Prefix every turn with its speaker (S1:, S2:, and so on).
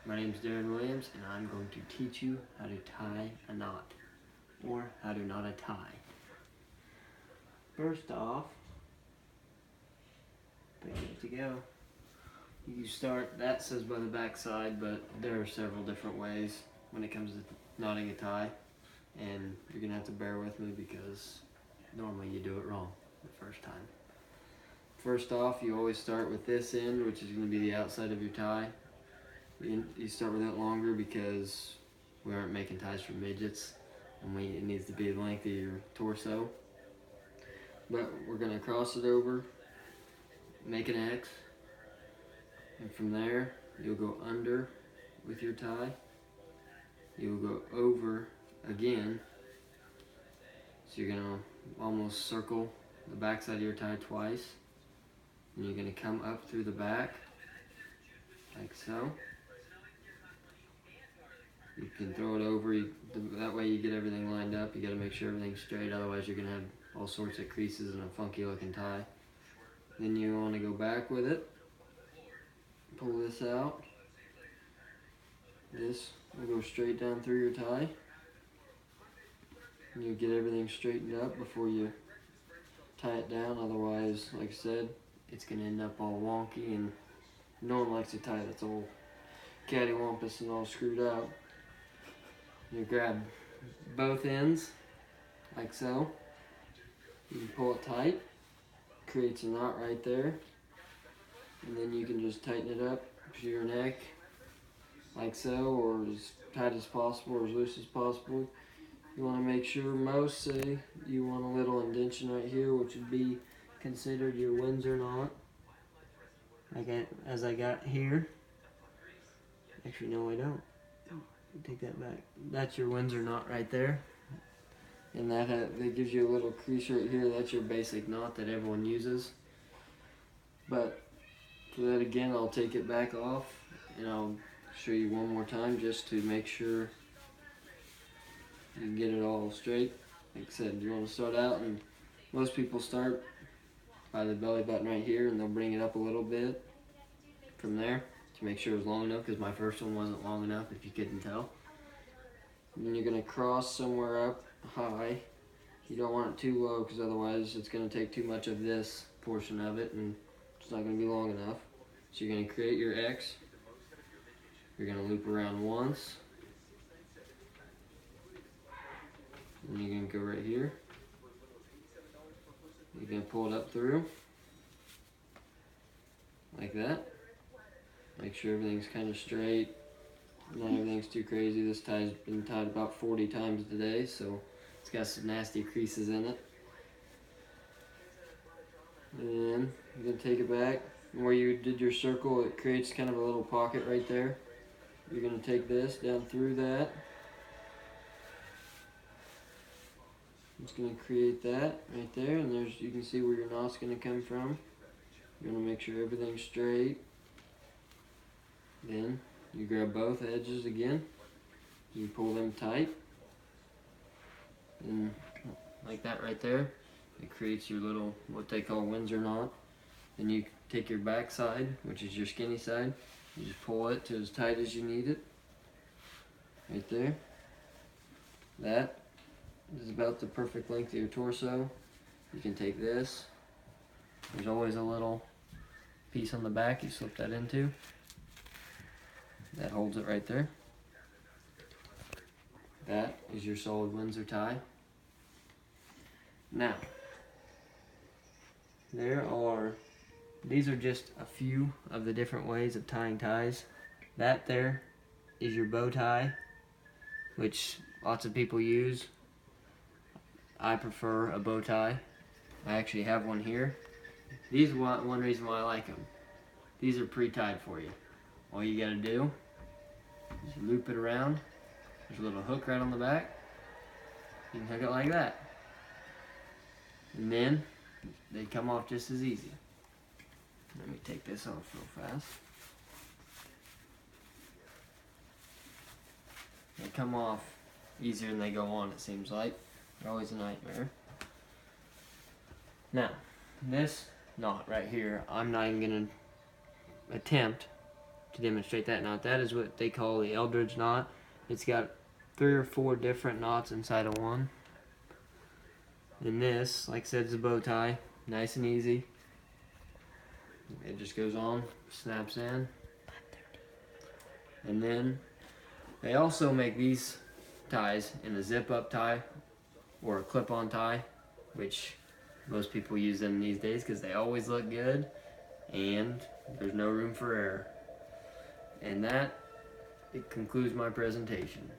S1: My name is Darin Williams, and I'm going to teach you how to tie a knot, or how to knot a tie. First off, ready to go. You start, that says by the back side, but there are several different ways when it comes to knotting a tie, and you're going to have to bear with me because normally you do it wrong the first time. First off, you always start with this end, which is going to be the outside of your tie. You start with it longer because we aren't making ties for midgets, and it needs to be the length of your torso. But we're going to cross it over, make an X, and from there you'll go under with your tie. You'll go over again, so you're going to almost circle the back side of your tie twice, and you're going to come up through the back like so. You can throw it over, that way you get everything lined up. You got to make sure everything's straight, otherwise you're going to have all sorts of creases and a funky looking tie. Then you want to go back with it, pull this out. This will go straight down through your tie. And you get everything straightened up before you tie it down, otherwise, like I said, it's going to end up all wonky, and no one likes a tie that's all cattywampus and all screwed up. You grab both ends, like so. You can pull it tight, creates a knot right there, and then you can just tighten it up to your neck, like so, or as tight as possible, or as loose as possible. You want to make sure most say you want a little indentation right here, which would be considered your Windsor knot, as I got here. Actually, no, I don't. Take that back. That's your Windsor knot right there, and that gives you a little crease right here. That's your basic knot that everyone uses. But for that, again, I'll take it back off and I'll show you one more time just to make sure you can get it all straight. Like I said, you want to start out, and most people start by the belly button right here, and they'll bring it up a little bit from there to make sure it's long enough, because my first one wasn't long enough, if you couldn't tell. And then you're going to cross somewhere up high. You don't want it too low, because otherwise it's going to take too much of this portion of it and it's not going to be long enough. So you're going to create your X. You're going to loop around once, and you're going to go right here. You're going to pull it up through like that. Make sure everything's kind of straight, not everything's too crazy. This tie's been tied about 40 times today, so it's got some nasty creases in it. And then you're going to take it back, and where you did your circle, it creates kind of a little pocket right there. You're going to take this down through that. It's going to create that right there, and you can see where your knot's going to come from. You're going to make sure everything's straight. Then you grab both edges again, you pull them tight, and like that right there, it creates your little, what they call Windsor knot. Then you take your back side, which is your skinny side, you just pull it to as tight as you need it, right there. That is about the perfect length of your torso. You can take this, there's always a little piece on the back you slip that into. That holds it right there. That is your solid Windsor tie. Now, these are just a few of the different ways of tying ties. That there is your bow tie, which lots of people use. I prefer a bow tie. I actually have one here. These are one reason why I like them. These are pre-tied for you. All you gotta do is loop it around. There's a little hook right on the back. You can hook it like that. And then they come off just as easy. Let me take this off real fast. They come off easier than they go on, it seems like. They're always a nightmare. Now, this knot right here, I'm not even gonna attempt to demonstrate that knot. That is what they call the Eldridge knot. It's got 3 or 4 different knots inside of one. And this, like I said, is a bow tie. Nice and easy. It just goes on, snaps in. And then they also make these ties in a zip-up tie or a clip-on tie, which most people use them these days because they always look good and there's no room for error. And that, it concludes my presentation.